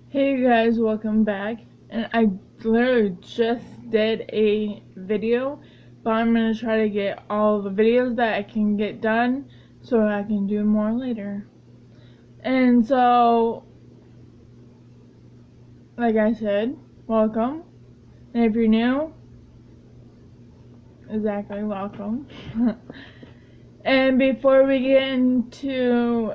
Hey guys, welcome back. And I literally just did a video, but I'm gonna try to get all the videos that I can get done so I can do more later. And so, like I said, welcome. And if you're new, exactly welcome. And before we get into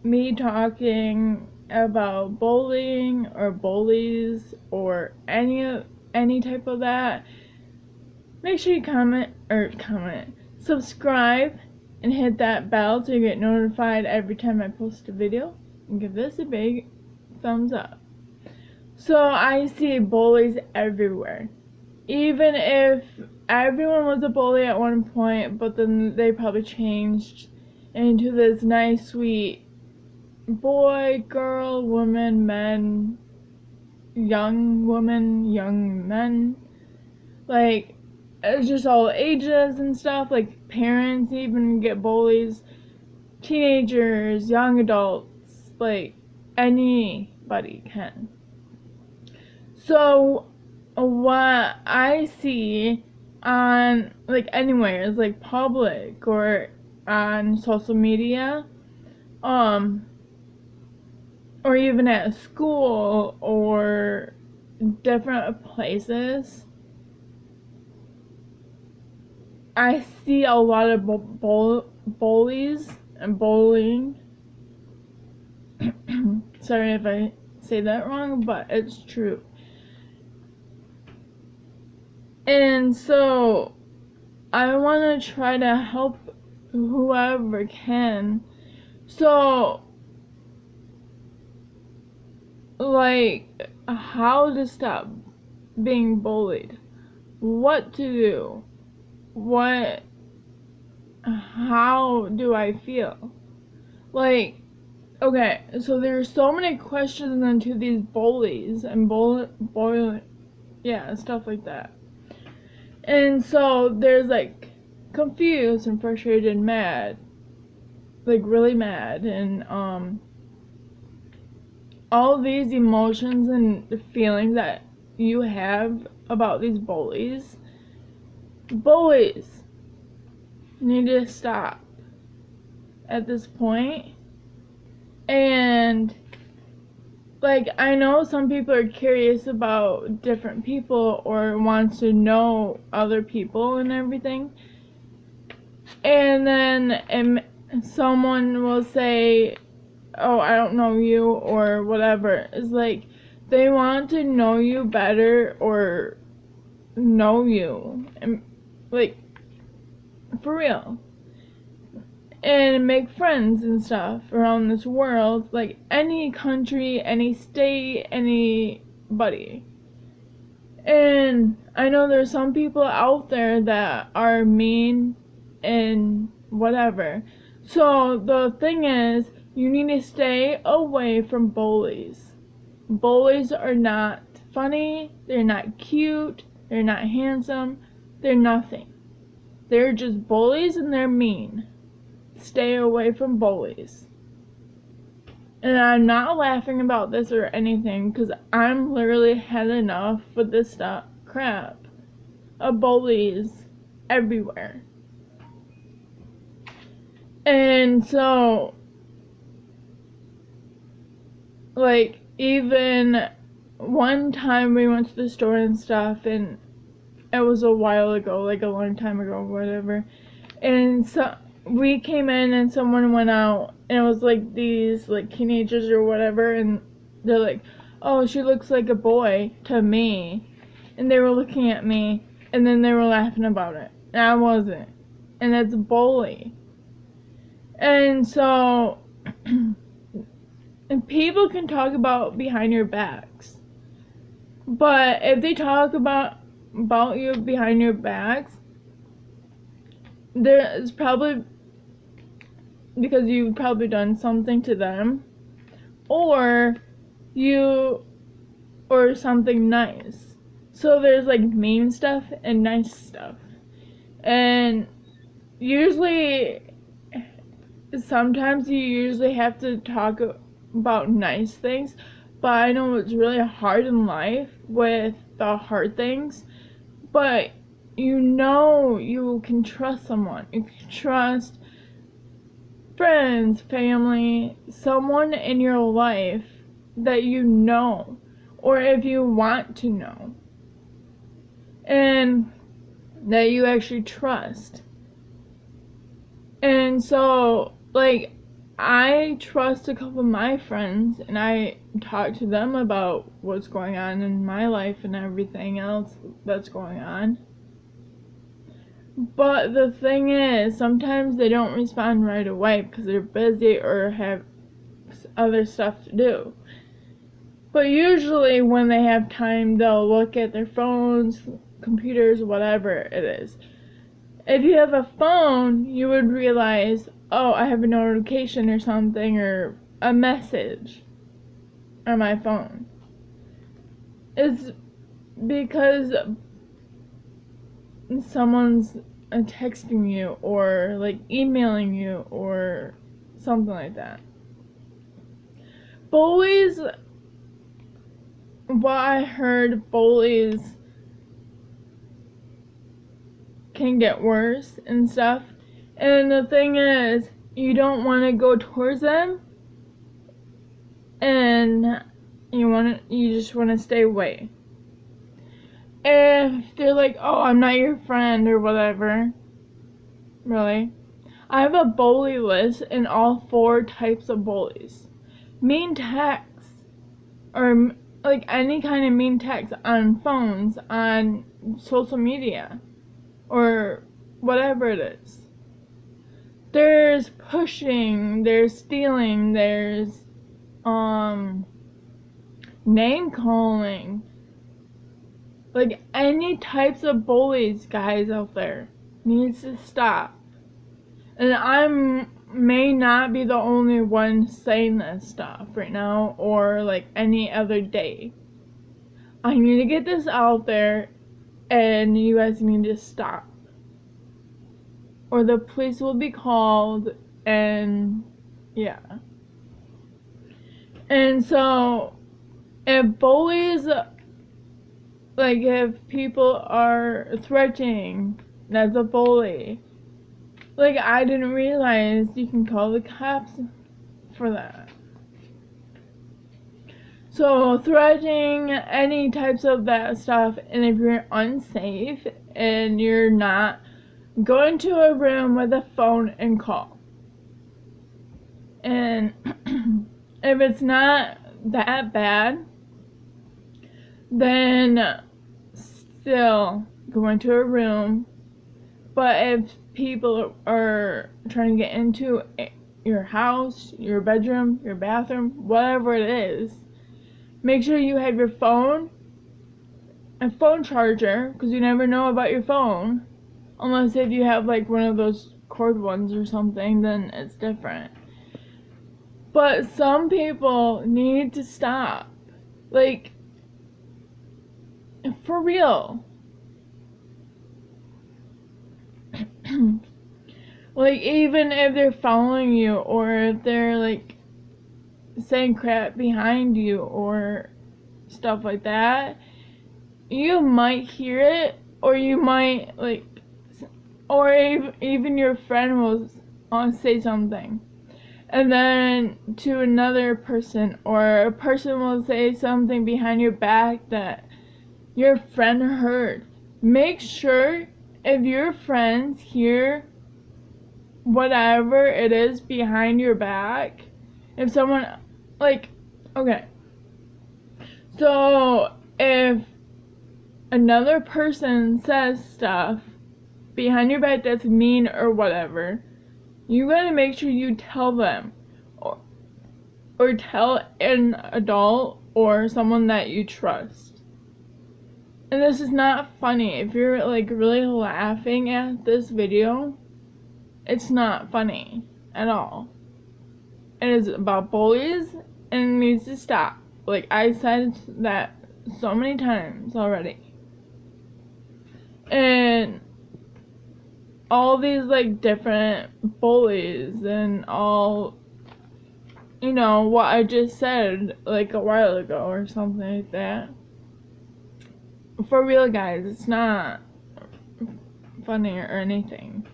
me talking about bullying or bullies or any type of that, make sure you subscribe and hit that bell so you get notified every time I post a video, and give this a big thumbs up. So I see bullies everywhere. Even if everyone was a bully at one point, but then they probably changed into this nice, sweet boy, girl, woman, men, young woman, young men. Like, it's just all ages and stuff. Like, parents even get bullies, teenagers, young adults, like, anybody can. So, what I see on, like, anywhere is, like, public or on social media, or even at school or different places, I see a lot of bullies and bullying. Sorry if I say that wrong, but it's true. And so I want to try to help whoever can. So, like, how to stop being bullied, what to do, how do I feel? Like, okay, so there's so many questions into these bullies and stuff like that. And so there's like confused and frustrated and mad, like really mad, and all these emotions and feelings that you have about these bullies. Bullies need to stop at this point. And like, I know some people are curious about different people or wants to know other people and everything, and then someone will say, oh, I don't know you or whatever. It's like they want to know you better or know you, and like, for real, and make friends and stuff around this world, like any country, any state, anybody. And I know there's some people out there that are mean and whatever. So the thing is, you need to stay away from bullies. Bullies are not funny, they're not cute, they're not handsome, they're nothing. They're just bullies and they're mean. Stay away from bullies. And I'm not laughing about this or anything, because I'm literally had enough with this crap of bullies everywhere. And so, like, even one time we went to the store and stuff, and it was a while ago, like a long time ago, whatever. And so we came in and someone went out, and it was like these like teenagers or whatever, and they're like, oh, she looks like a boy to me, and they were looking at me, and then they were laughing about it, and I wasn't, and that's a bully. And so and people can talk about behind your backs, but if they talk about you behind your backs, there is probably because you've probably done something to them, or something nice. So there's like mean stuff and nice stuff. And sometimes you usually have to talk about nice things, but I know it's really hard in life with the hard things, but you know you can trust someone. You can trust friends, family, someone in your life that you know, or if you want to know, and that you actually trust. And so, like, I trust a couple of my friends, and I talk to them about what's going on in my life and everything else that's going on. But the thing is, sometimes they don't respond right away because they're busy or have other stuff to do. But usually when they have time, they'll look at their phones, computers, whatever it is. If you have a phone, you would realize, oh, I have a notification or something, or a message on my phone. It's because someone's texting you or like emailing you or something like that. Bullies, what I heard, bullies can get worse and stuff. And the thing is, you don't want to go towards them, and you just want to stay away. If they're like, oh, I'm not your friend or whatever, really, I have a bully list in all 4 types of bullies. Mean texts, or like any kind of mean text on phones, on social media, or whatever it is. There's pushing, there's stealing, there's name calling. Like, any types of bullies, guys, out there needs to stop. And I may not be the only one saying this stuff right now, or like any other day. I need to get this out there, and you guys need to stop, or the police will be called. And yeah. And so if bullies, like, if people are threatening, that's a bully. Like, I didn't realize you can call the cops for that. So, threatening, any types of that stuff, and if you're unsafe and you're not, go into a room with a phone and call. And if it's not that bad, then still go into a room. But if people are trying to get into your house, your bedroom, your bathroom, whatever it is, make sure you have your phone, a phone charger, because you never know about your phone. Unless if you have like one of those cord ones or something, then it's different. But some people need to stop. Like, for real. Like, even if they're following you, or if they're like saying crap behind you or stuff like that, you might hear it, or you might like, or even your friend will say something, and then to another person, or a person will say something behind your back that your friend heard. Make sure, if your friends hear whatever it is behind your back, if someone, like, okay, so if another person says stuff behind your back that's mean or whatever, you gotta make sure you tell them, or tell an adult or someone that you trust. And this is not funny. If you're like really laughing at this video, it's not funny at all. It is about bullies, and it needs to stop. Like, I said that so many times already. And all these like different bullies and all you know, what I just said like a while ago or something like that. For real, guys, it's not funny or anything.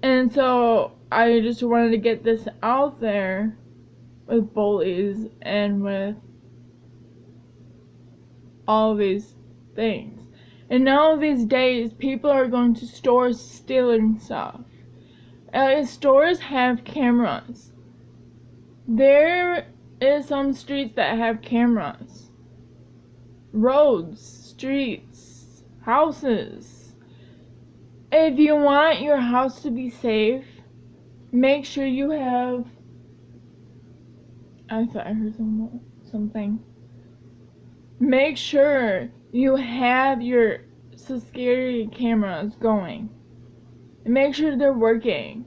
And so I just wanted to get this out there with bullies and with all these things. And now these days, people are going to stores stealing stuff. Stores have cameras. There is some streets that have cameras. Roads, streets, houses. If you want your house to be safe, make sure you have... I thought I heard something. Make sure you have your security cameras going. And make sure they're working.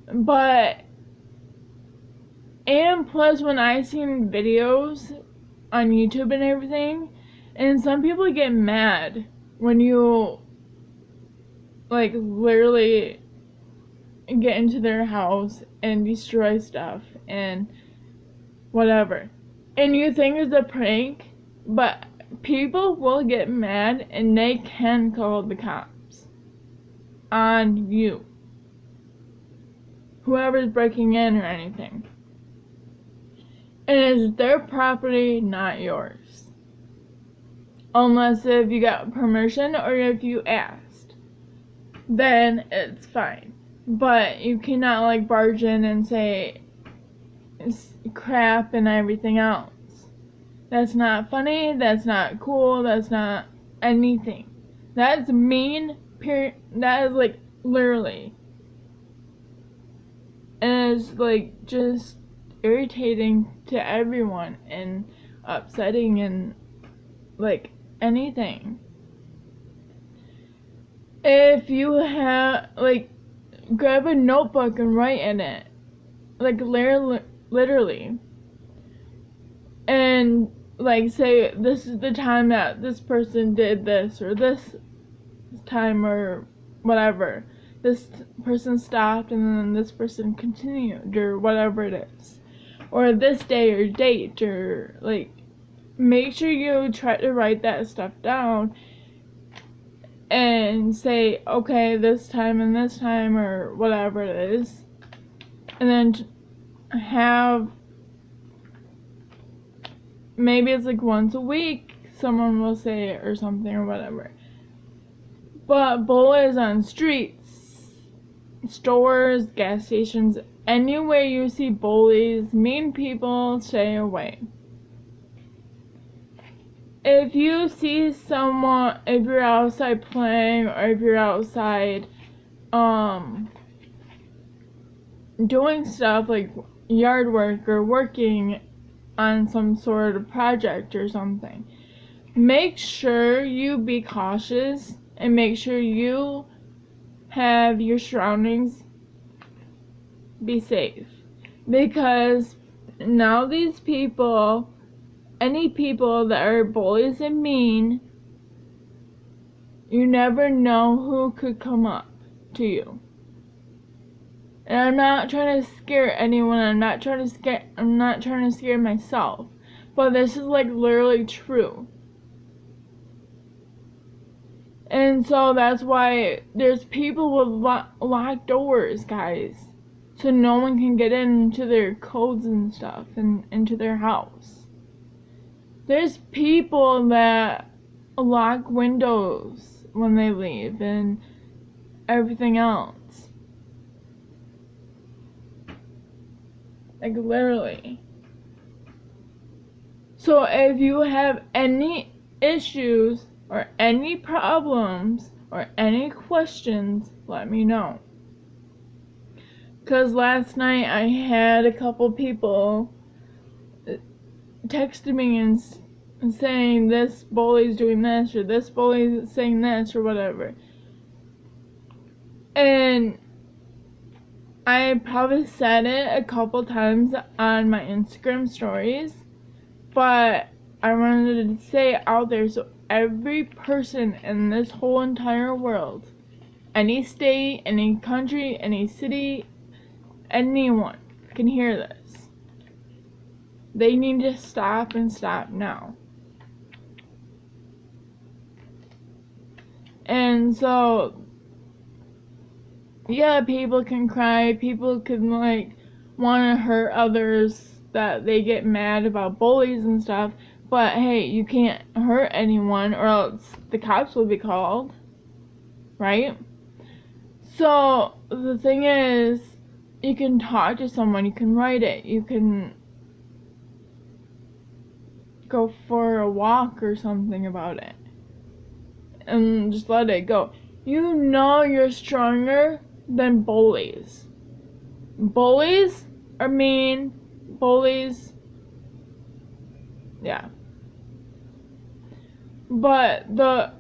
And plus, when I seen videos on YouTube and everything, and some people get mad when you, like, literally get into their house and destroy stuff and whatever. And you think it's a prank, but people will get mad and they can call the cops on you. Whoever's breaking in or anything. And it's their property, not yours. Unless if you got permission or if you asked. Then it's fine. But you cannot like barge in and say crap and everything else. That's not funny, that's not cool, that's not anything. That's mean, that is like literally. And it's like just irritating to everyone and upsetting and like anything. If you have like grab a notebook and write in it, like literally, and like say this is the time that this person did this, or this time or whatever, this person stopped and then this person continued, or whatever it is, or this day or date, or like make sure you try to write that stuff down and say, okay, this time and this time, or whatever it is, and then have, maybe it's like once a week someone will say it or something or whatever. But bullies on streets, stores, gas stations, anywhere you see bullies, mean people, stay away. If you see someone, if you're outside playing, or if you're outside doing stuff like yard work or working on some sort of project or something, make sure you be cautious and make sure you have your surroundings be safe. Because now these people, any people that are bullies and mean, you never know who could come up to you. And I'm not trying to scare anyone, I'm not trying to scare myself. But this is like literally true. And so that's why there's people with locked doors, guys. So no one can get into their codes and stuff and into their house. There's people that lock windows when they leave and everything else. Like literally. So if you have any issues or any problems or any questions, let me know. Because last night I had a couple people texted me and saying this bully's doing this, or this bully's saying this, or whatever. And I probably said it a couple times on my Instagram stories, but I wanted to say it out there so every person in this whole entire world, any state, any country, any city, anyone can hear this. They need to stop and stop now. And so, yeah, people can cry, people can, like, want to hurt others, that they get mad about bullies and stuff, but hey, you can't hurt anyone or else the cops will be called, right? So, the thing is, you can talk to someone, you can write it, you can go for a walk or something about it, and just let it go. You know you're stronger than bullies. Bullies are mean. Bullies, yeah. But the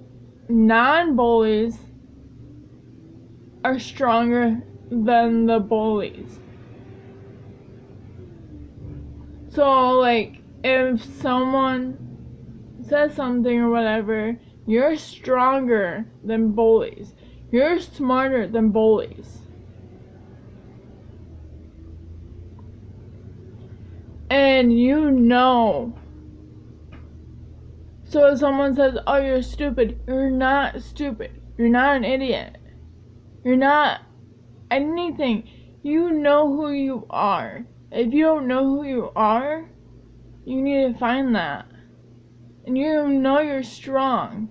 non-bullies are stronger than the bullies. So, like, if someone says something or whatever, you're stronger than bullies. You're smarter than bullies. And you know. So if someone says, oh, you're stupid, you're not stupid. You're not an idiot. You're not anything. You know who you are. If you don't know who you are, you need to find that. And you know you're strong.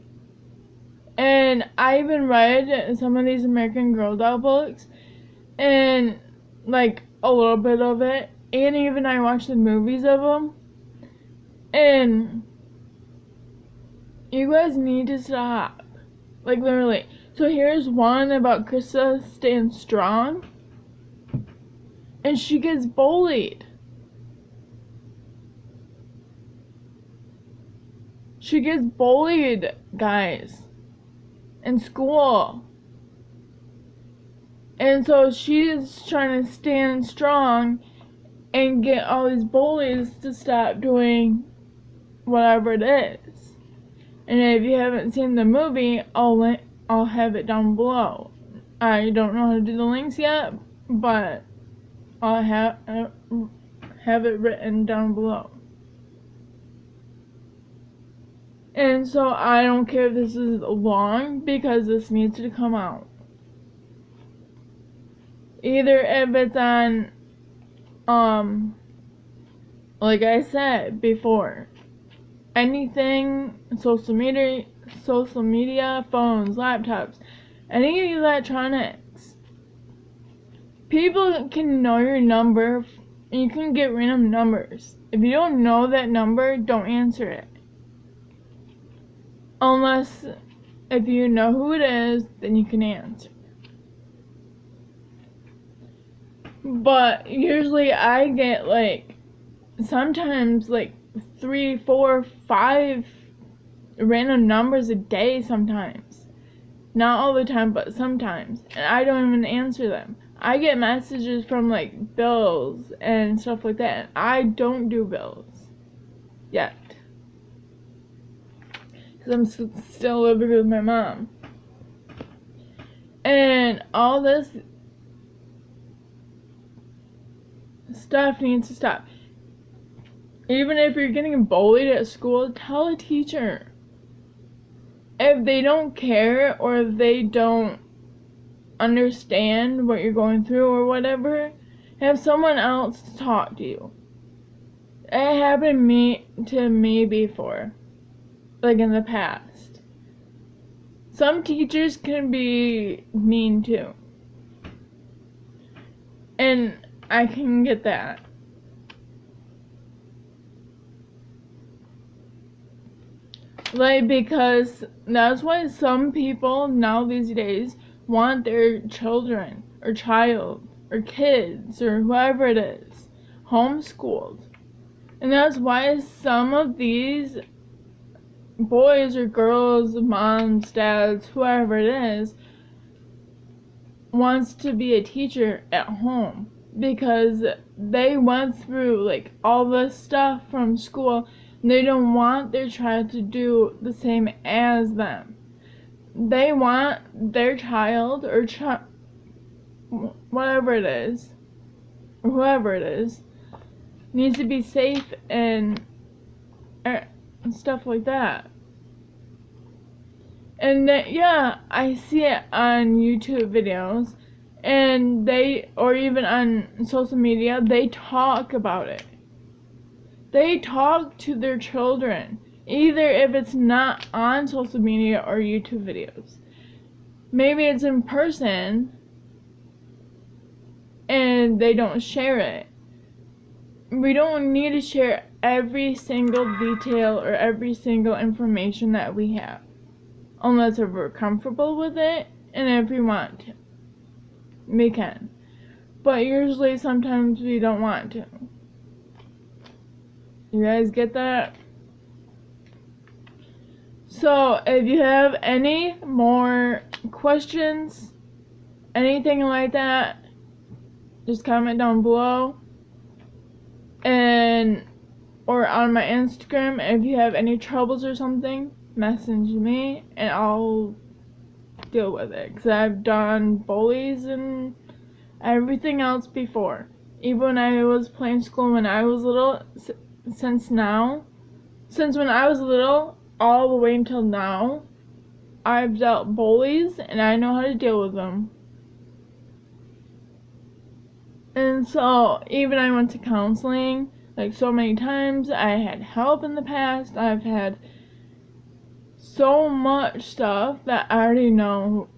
And I even read some of these American Girl doll books, and like a little bit of it, and even I watched the movies of them, and you guys need to stop, like, literally. So here's one about Krista staying strong, and she gets bullied. She gets bullied, guys, in school. And so she's trying to stand strong and get all these bullies to stop doing whatever it is. And if you haven't seen the movie, I'll have it down below. I don't know how to do the links yet, but I'll have it written down below. And so I don't care if this is long, because this needs to come out. Either if it's on, like I said before, anything, social media, phones, laptops, any electronics. People can know your number, and you can get random numbers. If you don't know that number, don't answer it. Unless, if you know who it is, then you can answer. But usually I get, like, sometimes, like, 3, 4, 5 random numbers a day sometimes. Not all the time, but sometimes. And I don't even answer them. I get messages from, like, bills and stuff like that, and I don't do bills yet. Because I'm still living with my mom. And all this stuff needs to stop. Even if you're getting bullied at school, tell a teacher. If they don't care, or if they don't understand what you're going through or whatever, have someone else talk to you. It happened to me before, like in the past. Some teachers can be mean too, and I can get that. Like, because that's why some people now these days want their children or child or kids or whoever it is homeschooled. And that's why some of these boys or girls, moms, dads, whoever it is, wants to be a teacher at home, because they went through, like, all this stuff from school. They don't want their child to do the same as them. They want their child or whatever it is, or whoever it is, needs to be safe and stuff like that. And yeah, I see it on YouTube videos, and or even on social media, they talk about it. They talk to their children, either if it's not on social media or YouTube videos. Maybe it's in person, and they don't share it. We don't need to share every single detail or every single information that we have, unless if we're comfortable with it and if we want to. We can. But usually sometimes we don't want to. You guys get that? So if you have any more questions, anything like that, just comment down below. Or on my Instagram, if you have any troubles or something, message me and I'll deal with it. Because I've done bullies and everything else before. Even when I was playing school when I was little, since when I was little, all the way until now, I've dealt bullies and I know how to deal with them. And so, even I went to counseling, like so many times. I had help in the past. I've had so much stuff that I already know.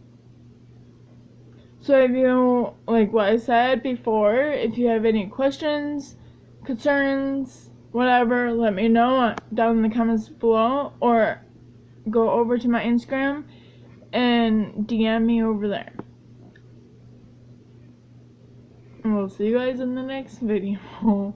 So if you, like what I said before, if you have any questions, concerns, whatever, let me know down in the comments below, or go over to my Instagram and DM me over there. And we'll see you guys in the next video.